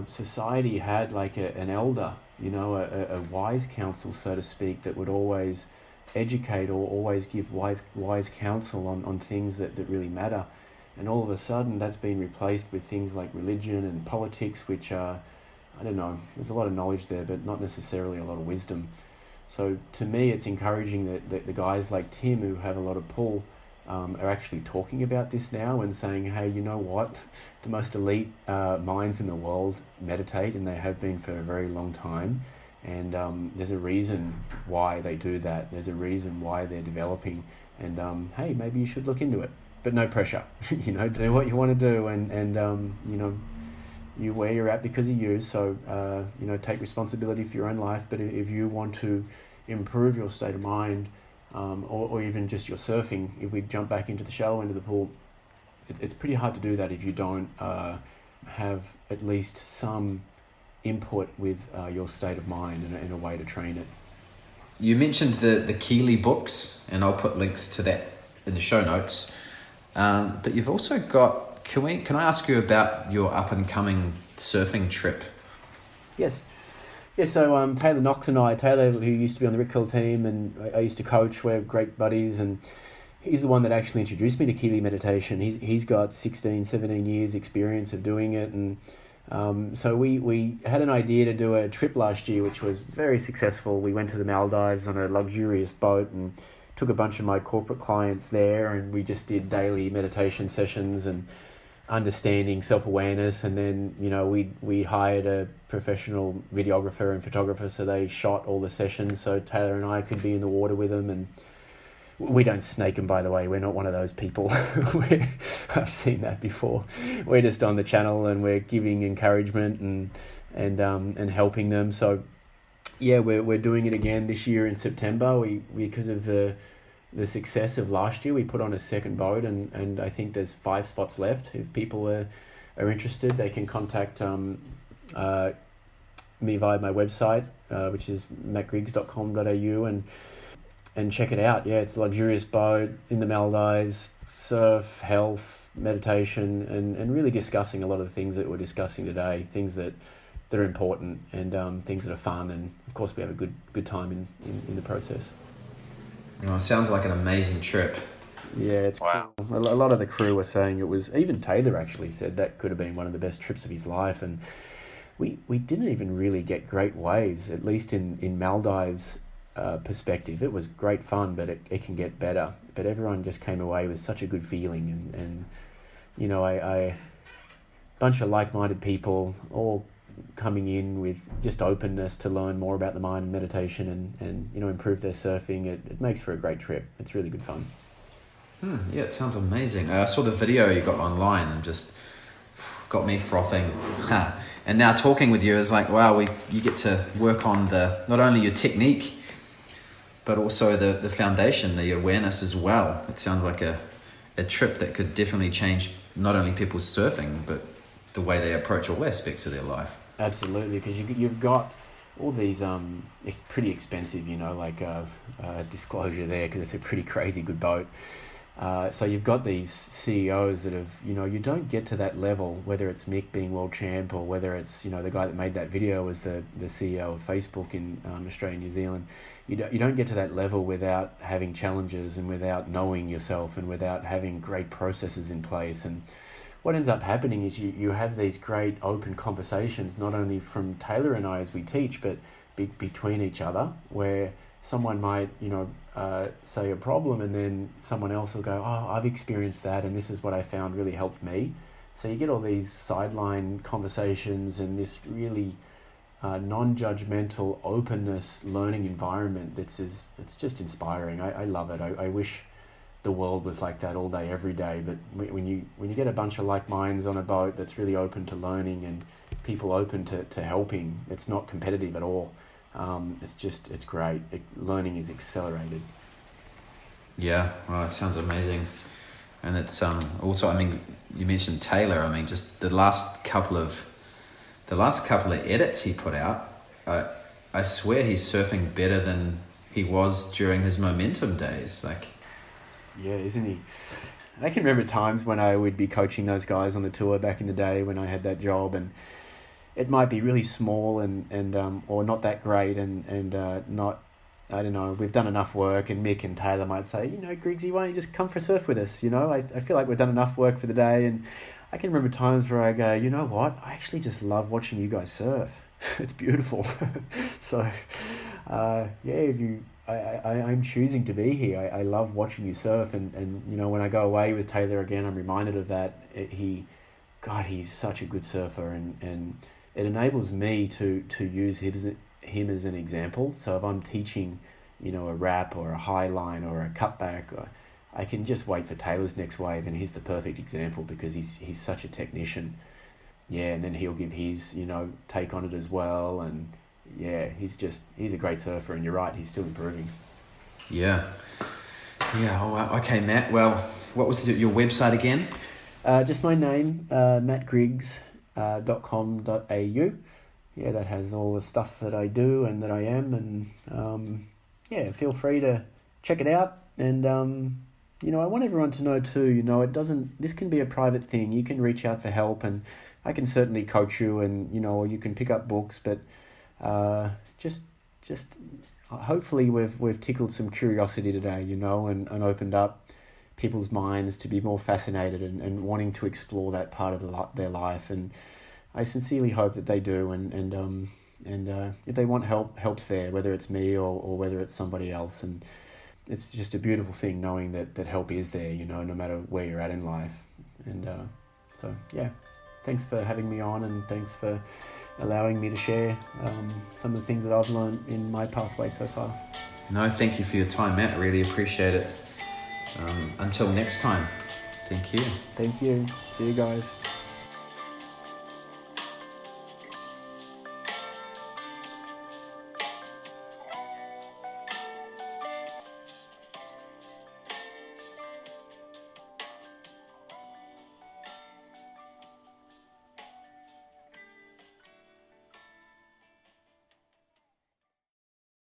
society had like an elder, you know, a wise counsel, so to speak, that would always educate or always give wise counsel on things that really matter. And all of a sudden, that's been replaced with things like religion and politics, which are, I don't know, there's a lot of knowledge there, but not necessarily a lot of wisdom. So to me, it's encouraging that the guys like Tim, who have a lot of pull, are actually talking about this now and saying, hey, you know what? The most elite minds in the world meditate, and they have been for a very long time. And there's a reason why they do that. There's a reason why they're developing. And hey, maybe you should look into it. But no pressure. Do what you want to do, and you where you're at because of you. So take responsibility for your own life. But if you want to improve your state of mind, or even just your surfing, if we jump back into the shallow end of the pool, it's pretty hard to do that if you don't have at least some input with your state of mind and a way to train it. You mentioned the Kelee books, and I'll put links to that in the show notes. But you've also got, can I ask you about your up-and-coming surfing trip? Yes. Yeah, so Taylor Knox and Taylor, who used to be on the Rip Curl team, and I used to coach, we're great buddies, and he's the one that actually introduced me to Kelee Meditation. He's got 16, 17 years experience of doing it, and so we had an idea to do a trip last year, which was very successful. We went to the Maldives on a luxurious boat and took a bunch of my corporate clients there, and we just did daily meditation sessions and understanding self-awareness. And then we hired a professional videographer and photographer, so they shot all the sessions so Taylor and I could be in the water with them. And we don't snake them, by the way. We're not one of those people. I've seen that before. We're just on the channel and we're giving encouragement and helping them. So yeah, we're doing it again this year in September. We because of the success of last year, we put on a second boat, and I think there's 5 spots left. If people are interested, they can contact me via my website, which is mattgriggs.com.au, and check it out. Yeah, it's a luxurious boat in the Maldives, surf, health, meditation, and really discussing a lot of the things that we're discussing today, things that are important, and things that are fun, and of course we have a good time in the process. Well, it sounds like an amazing trip. Yeah, it's wow. Cool. A lot of the crew were saying it was, even Taylor actually said that could have been one of the best trips of his life, and we didn't even really get great waves, at least in Maldives perspective. It was great fun, but it can get better. But everyone just came away with such a good feeling, and a bunch of like-minded people all coming in with just openness to learn more about the mind and meditation, and improve their surfing. It makes for a great trip. It's really good fun. Yeah, it sounds amazing. I saw the video you got online and just got me frothing. And now talking with you is like, wow, you get to work on not only your technique, but also the foundation, the awareness as well. It sounds like a trip that could definitely change not only people's surfing, but the way they approach all aspects of their life. Absolutely, because you've got all these, it's pretty expensive, disclosure there, because it's a pretty crazy good boat. So you've got these CEOs that have, you don't get to that level, whether it's Mick being world champ, or whether it's, the guy that made that video was the CEO of Facebook in Australia and New Zealand. You don't get to that level without having challenges, and without knowing yourself, and without having great processes in place. And what ends up happening is you have these great open conversations, not only from Taylor and I as we teach, but between each other, where someone might, say a problem, and then someone else will go, oh, I've experienced that, and this is what I found really helped me. So you get all these sideline conversations and this really non-judgmental openness learning environment it's just inspiring. I love it. I wish the world was like that all day, every day. But when you get a bunch of like minds on a boat that's really open to learning, and people open to helping, it's not competitive at all. It's great. Learning is accelerated. Yeah, well, it sounds amazing. And it's also, you mentioned Taylor. Just the last couple of edits he put out, I swear he's surfing better than he was during his momentum days. Yeah, isn't he? I can remember times when I would be coaching those guys on the tour back in the day when I had that job, and it might be really small and or not that great, and not, I don't know, we've done enough work, and Mick and Taylor might say, Griggsy, why don't you just come for a surf with us? I feel like we've done enough work for the day. And I can remember times where I go, you know what, I actually just love watching you guys surf. It's beautiful. So I'm choosing to be here. I love watching you surf, and you know, when I go away with Taylor again, I'm reminded of that. He's such a good surfer, and it enables me to use him as an example. So if I'm teaching, you know, a wrap or a high line or a cutback, I can just wait for Taylor's next wave, and he's the perfect example because he's such a technician. Yeah, and then he'll give his, you know, take on it as well, and yeah, he's a great surfer, and you're right, he's still improving. Yeah. Oh, wow. Okay, Matt. Well, what was your website again? Just my name, mattgriggs.com.au. Yeah, that has all the stuff that I do and that I am, and feel free to check it out. And you know, I want everyone to know too, you know, this can be a private thing. You can reach out for help, and I can certainly coach you, and, you know, or you can pick up books, but just hopefully we've tickled some curiosity today, you know, and opened up people's minds to be more fascinated and wanting to explore that part of their life. And I sincerely hope that they do, and if they want help, help's there, whether it's me or whether it's somebody else. And it's just a beautiful thing knowing that help is there, you know, no matter where you're at in life. And so, yeah, thanks for having me on, and thanks for allowing me to share some of the things that I've learned in my pathway so far. No, thank you for your time, Matt. I really appreciate it. Until next time, thank you. Thank you. See you guys.